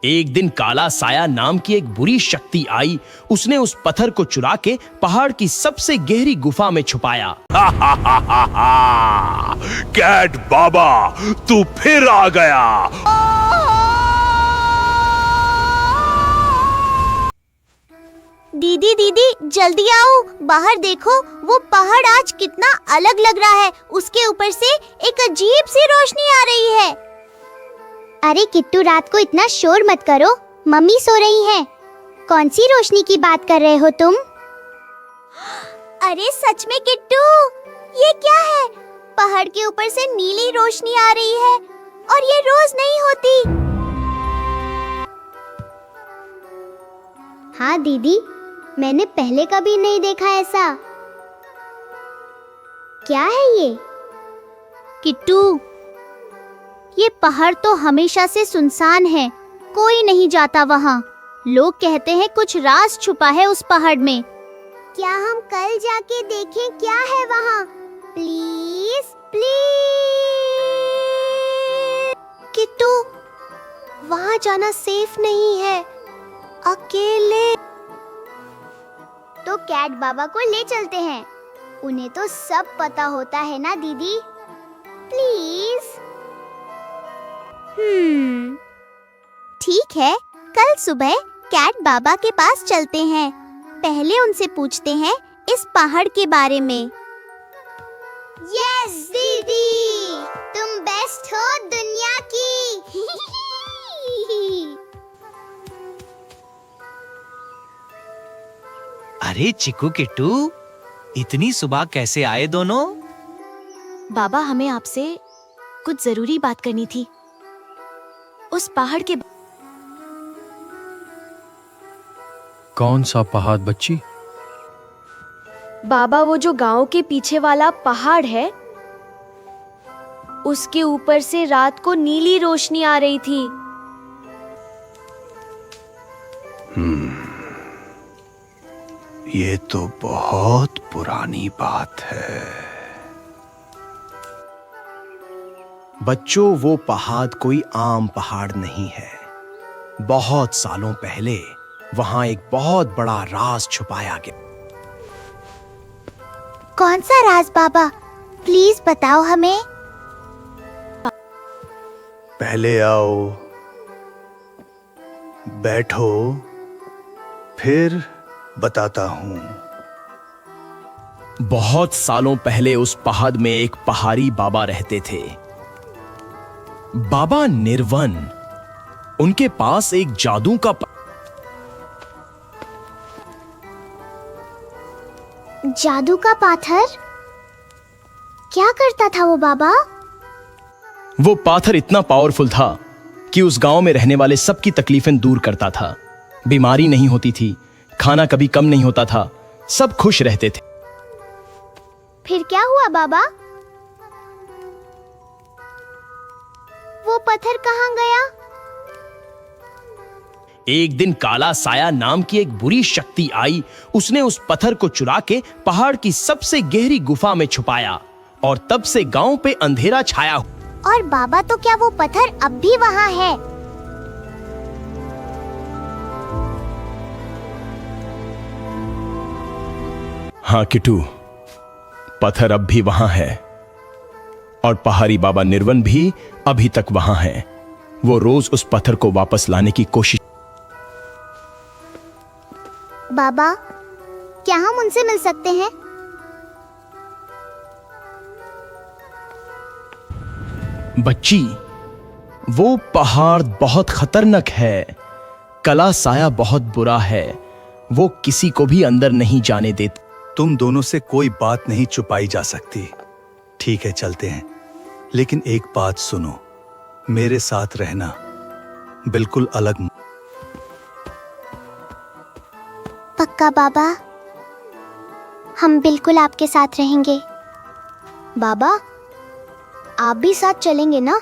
एक दिन काला साया नाम की एक बुरी शक्ति आई। उसने उस पत्थर को चुरा के पहाड़ की सबसे गहरी गुफा में छुपाया। कैट बाबा, तू फिर आ गया। दीदी दीदी जल्दी आओ, बाहर देखो, वो पहाड़ आज कितना अलग लग रहा है। उसके ऊपर से एक अजीब सी रोशनी आ रही है। अरे किट्टू, रात को इतना शोर मत करो, मम्मी सो रही हैं। कौन सी रोशनी की बात कर रहे हो तुम? अरे सच में किट्टू, ये क्या है? पहाड़ के ऊपर से नीली रोशनी आ रही है और ये रोज नहीं होती। हाँ दीदी, मैंने पहले कभी नहीं देखा ऐसा। क्या है ये? किट्टू, ये पहाड़ तो हमेशा से सुनसान है, कोई नहीं जाता वहाँ। लोग कहते हैं कुछ राज छुपा है उस पहाड़ में। क्या हम कल जाके देखें क्या है वहाँ? Please please. किट्टू, वहाँ जाना सेफ नहीं है, अकेले। तो कैट बाबा को ले चलते हैं, उन्हें तो सब पता होता है ना दीदी। प्लीज। ठीक है, कल सुबह कैट बाबा के पास चलते हैं। पहले उनसे पूछते हैं इस पहाड़ के बारे में। यस दीदी, तुम बेस्ट हो दुनिया की। अरे चिकू किट्टू, इतनी सुबह कैसे आए दोनों? बाबा, हमें आपसे कुछ जरूरी बात करनी थी। उस पहाड़ के कौन सा पहाड़ बच्ची? बाबा, वो जो गांव के पीछे वाला पहाड़ है, उसके ऊपर से रात को नीली रोशनी आ रही थी। ये तो बहुत पुरानी बात है। बच्चों, वो पहाड़ कोई आम पहाड़ नहीं है। बहुत सालों पहले वहां एक बहुत बड़ा राज छुपाया गया। कौन सा राज बाबा? प्लीज बताओ हमें। पहले आओ, बैठो, फिर बताता हूँ। बहुत सालों पहले उस पहाड़ में एक पहाड़ी बाबा रहते थे। बाबा निर्वन। उनके पास एक जादू का जादू का पाथर? क्या करता था वो बाबा? वो पाथर इतना पावरफुल था कि उस गांव में रहने वाले सबकी तकलीफें दूर करता था। बीमारी नहीं होती थी, खाना कभी कम नहीं होता था, सब खुश रहते थे। फिर क्या हुआ बाबा? वो पत्थर कहाँ गया? एक दिन काला साया नाम की एक बुरी शक्ति आई। उसने उस पत्थर को चुरा के पहाड़ की सबसे गहरी गुफा में छुपाया और तब से गांव पे अंधेरा छाया। और बाबा, तो क्या वो पत्थर अब भी वहाँ है? हाँ किट्टू, पत्थर अब भी वहां है और पहाड़ी बाबा निर्वन भी अभी तक वहां है। वो रोज उस पत्थर को वापस लाने की कोशिश। बाबा, क्या हम उनसे मिल सकते हैं? बच्ची, वो पहाड़ बहुत खतरनाक है। काला साया बहुत बुरा है, वो किसी को भी अंदर नहीं जाने देता। तुम दोनों से कोई बात नहीं छुपाई जा सकती। ठीक है, चलते हैं, लेकिन एक बात सुनो, मेरे साथ रहना, बिल्कुल अलग। पक्का बाबा, हम बिल्कुल आपके साथ रहेंगे। बाबा, आप भी साथ चलेंगे ना?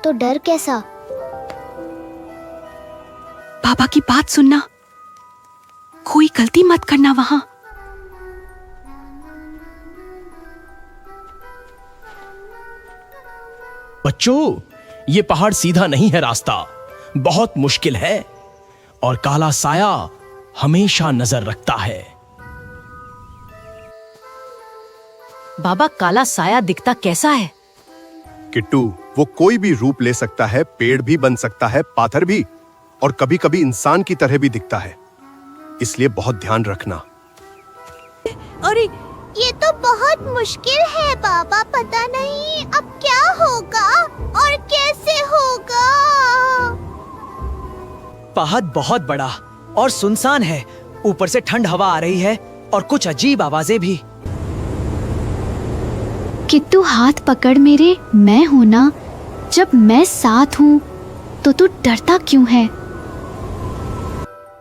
तो डर कैसा? बाबा की बात सुनना, कोई गलती मत करना वहां। बच्चों, ये पहाड़ सीधा नहीं है रास्ता। बहुत मुश्किल है और काला साया हमेशा नजर रखता है। बाबा, काला साया दिखता कैसा है? किट्टू, वो कोई भी रूप ले सकता है, पेड़ भी बन सकता है, पाथर भी, और कभी कभी इंसान की तरह भी दिखता है, इसलिए बहुत ध्यान रखना। अरे ये तो बहुत मुश्किल है बाबा, पता नहीं अब क्या होगा और कैसे होगा। पहाड़ बहुत बड़ा और सुनसान है, ऊपर से ठंड हवा आ रही है और कुछ अजीब आवाजें भी। किट्टू हाथ पकड़ मेरे, मैं हूं ना, जब मैं साथ हूं तो तू डरता क्यों है?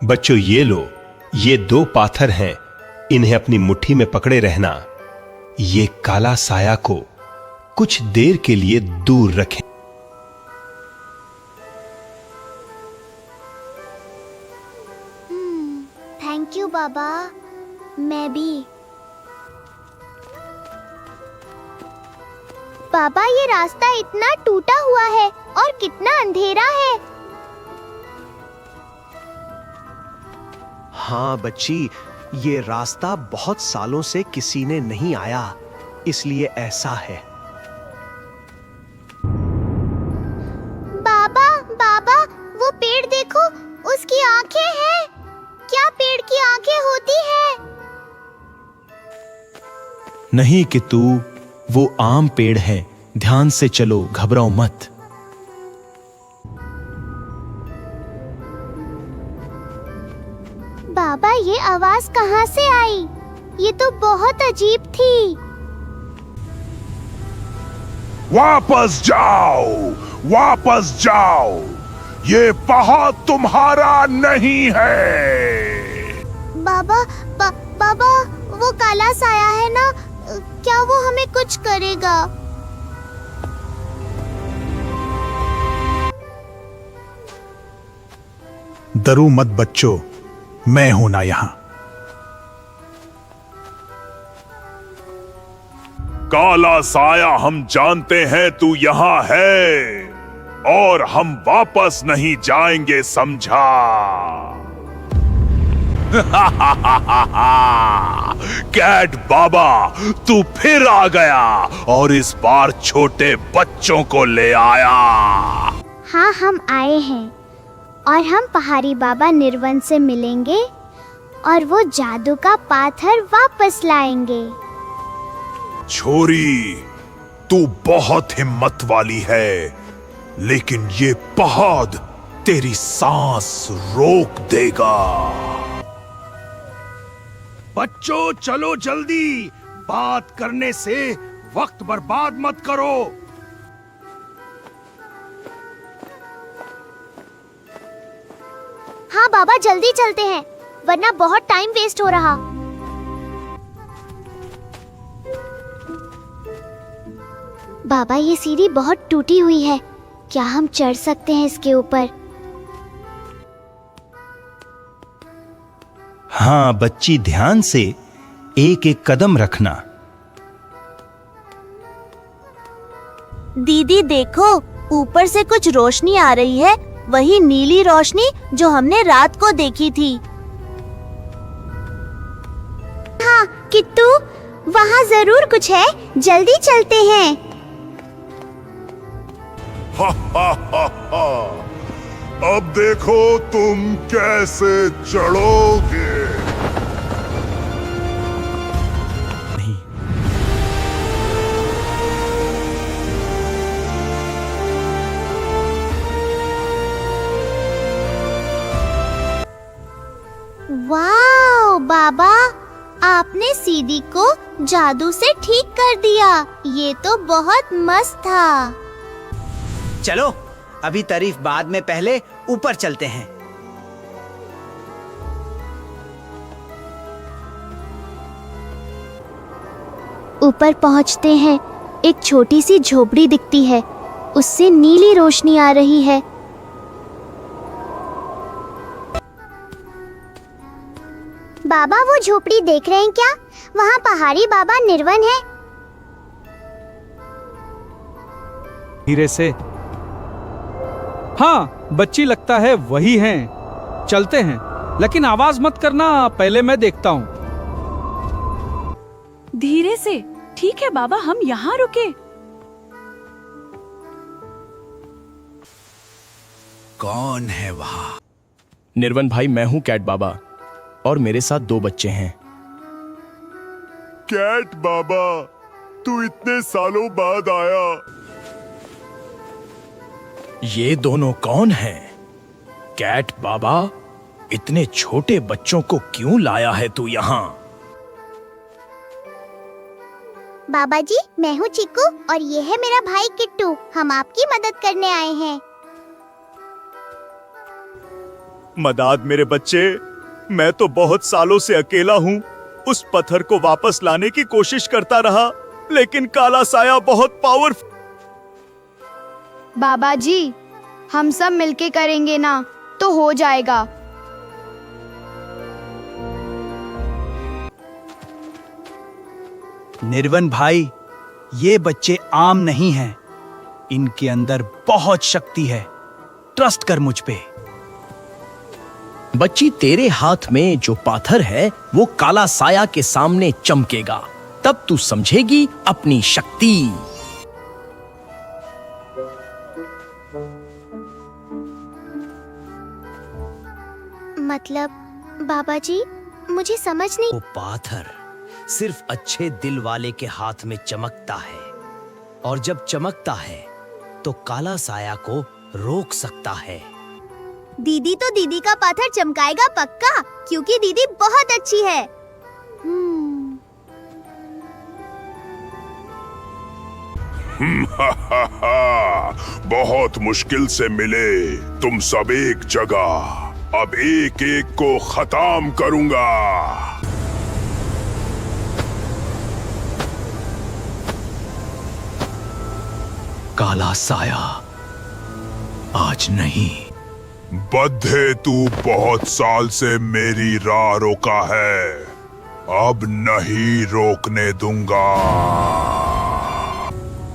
बच्चों ये लो, ये 2 पाथर हैं, इन्हें अपनी मुट्ठी में पकड़े रहना। ये काला साया को कुछ देर के लिए दूर रखें। थैंक यू बाबा। मैं भी। बाबा, ये रास्ता इतना टूटा हुआ है और कितना अंधेरा है। हाँ बच्ची, ये रास्ता बहुत सालों से किसी ने नहीं आया, इसलिए ऐसा है। बाबा बाबा, वो पेड़ देखो, उसकी आंखें हैं। क्या पेड़ की आंखें होती है? नहीं किट्टू, वो आम पेड़ है। ध्यान से चलो, घबराओ मत। बाबा, ये आवाज कहाँ से आई? ये तो बहुत अजीब थी। वापस जाओ, वापस जाओ, ये पहाड़ तुम्हारा नहीं है। बाबा बाबा, वो काला साया है ना, क्या वो हमें कुछ करेगा? डरो मत बच्चों, मैं हूं ना यहां। काला साया, हम जानते हैं तू यहाँ है और हम वापस नहीं जाएंगे, समझा? कैट बाबा, तू फिर आ गया और इस बार छोटे बच्चों को ले आया। हाँ, हम आए हैं और हम पहाड़ी बाबा निर्वन से मिलेंगे और वो जादू का पाथर वापस लाएंगे। छोरी, तू बहुत हिम्मत वाली है, लेकिन ये पहाड़ तेरी सांस रोक देगा। बच्चों चलो जल्दी, बात करने से वक्त बर्बाद मत करो। हाँ बाबा, जल्दी चलते हैं, वरना बहुत टाइम वेस्ट हो रहा। बाबा, ये सीढ़ी बहुत टूटी हुई है, क्या हम चढ़ सकते हैं इसके ऊपर? हाँ बच्ची, ध्यान से एक एक कदम रखना। दीदी देखो, ऊपर से कुछ रोशनी आ रही है, वही नीली रोशनी जो हमने रात को देखी थी। हाँ किट्टू, वहाँ जरूर कुछ है, जल्दी चलते हैं। अब देखो तुम कैसे चढ़ोगे। नहीं, वाह बाबा, आपने सीढ़ी को जादू से ठीक कर दिया, ये तो बहुत मस्त था। चलो, अभी तारीफ बाद में, पहले ऊपर चलते हैं। ऊपर पहुंचते हैं, एक छोटी सी झोपड़ी दिखती है, उससे नीली रोशनी आ रही है। बाबा, वो झोपड़ी देख रहे हैं क्या? वहाँ पहाड़ी बाबा निर्वन है। धीरे से। हाँ, बच्ची लगता है वही हैं। चलते हैं, लेकिन आवाज मत करना, पहले मैं देखता हूँ। धीरे से। ठीक है बाबा, हम यहाँ रुके। कौन है वहाँ? निर्वन भाई, मैं हूं कैट बाबा, और मेरे साथ 2 बच्चे हैं। कैट बाबा, तू इतने सालों बाद आया। ये दोनों कौन हैं? कैट बाबा, इतने छोटे बच्चों को क्यों लाया है तू यहाँ? बाबा जी, मैं हूँ चिक्कू और ये है मेरा भाई किट्टू। हम आपकी मदद करने आए हैं। मदाद मेरे बच्चे, मैं तो बहुत सालों से अकेला हूँ। उस पत्थर को वापस लाने की कोशिश करता रहा, लेकिन काला साया बहुत पावरफुल। बाबा जी, हम सब मिलके करेंगे ना, तो हो जाएगा। निर्वन भाई, ये बच्चे आम नहीं हैं। इनके अंदर बहुत शक्ति है। ट्रस्ट कर मुझ पे। बच्ची, तेरे हाथ में जो पाथर है वो काला साया के सामने चमकेगा, तब तू समझेगी अपनी शक्ति। मतलब बाबा जी, मुझे समझ नहीं। वो पाथर सिर्फ अच्छे दिल वाले के हाथ में चमकता है, और जब चमकता है तो काला साया को रोक सकता है। दीदी तो दीदी का पाथर चमकाएगा पक्का, क्योंकि दीदी बहुत अच्छी है। बहुत मुश्किल से मिले तुम सब एक जगह। अब एक एक को खत्म करूंगा। काला साया, आज नहीं। बद्धे, तू बहुत साल से मेरी राह रोका है, अब नहीं रोकने दूंगा।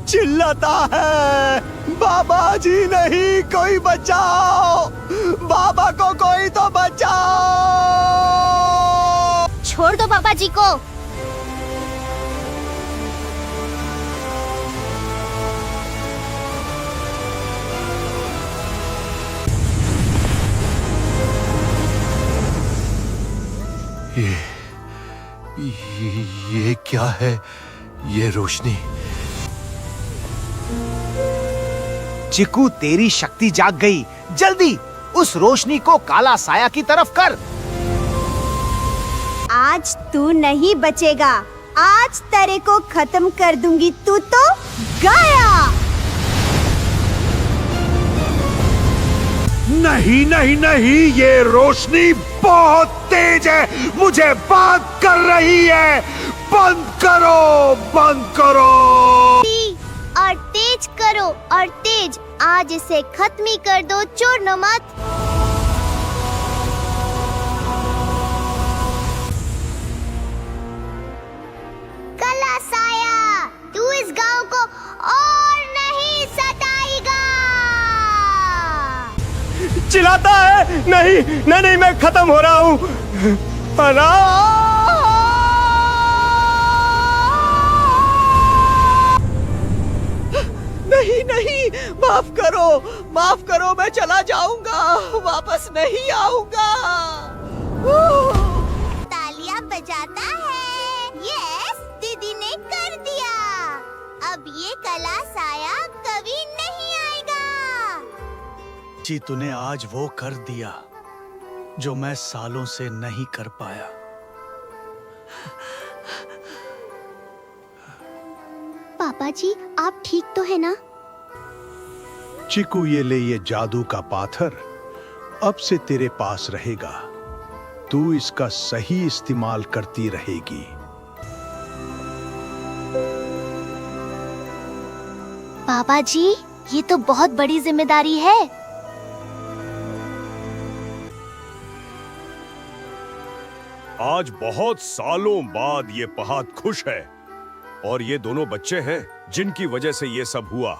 चिल्लाता है, बाबा जी नहीं, कोई बचाओ, बाबा को कोई तो बचाओ। छोड़ दो बाबा जी को। ये क्या है? ये रोशनी। चिकू, तेरी शक्ति जाग गई। जल्दी उस रोशनी को काला साया की तरफ कर। आज तू नहीं बचेगा। आज तेरे को खत्म कर दूंगी। तू तो गया। नहीं नहीं नहीं, ये रोशनी बहुत तेज है, मुझे बंद कर रही है। बंद करो, बंद करो। और तेज करो, और तेज। आज इसे खत्म ही कर दो, छोड़ो मत। काला साया, तू इस गांव को और नहीं सताएगा। चिल्लाता है, नहीं नहीं नहीं, मैं खत्म हो रहा हूँ। नहीं नहीं, माफ करो, मैं चला जाऊंगा, वापस नहीं आऊंगा। तालियां बजाता है। यस, दीदी ने कर दिया। अब ये काला साया कभी नहीं आएगा। जी, तूने आज वो कर दिया जो मैं सालों से नहीं कर पाया। पापा जी, आप ठीक तो है ना? चिकू, ये ले, ये जादू का पाथर अब से तेरे पास रहेगा। तू इसका सही इस्तेमाल करती रहेगी। पापा जी, ये तो बहुत बड़ी जिम्मेदारी है। आज बहुत सालों बाद ये पहाड़ खुश है, और ये दोनों बच्चे हैं जिनकी वजह से ये सब हुआ।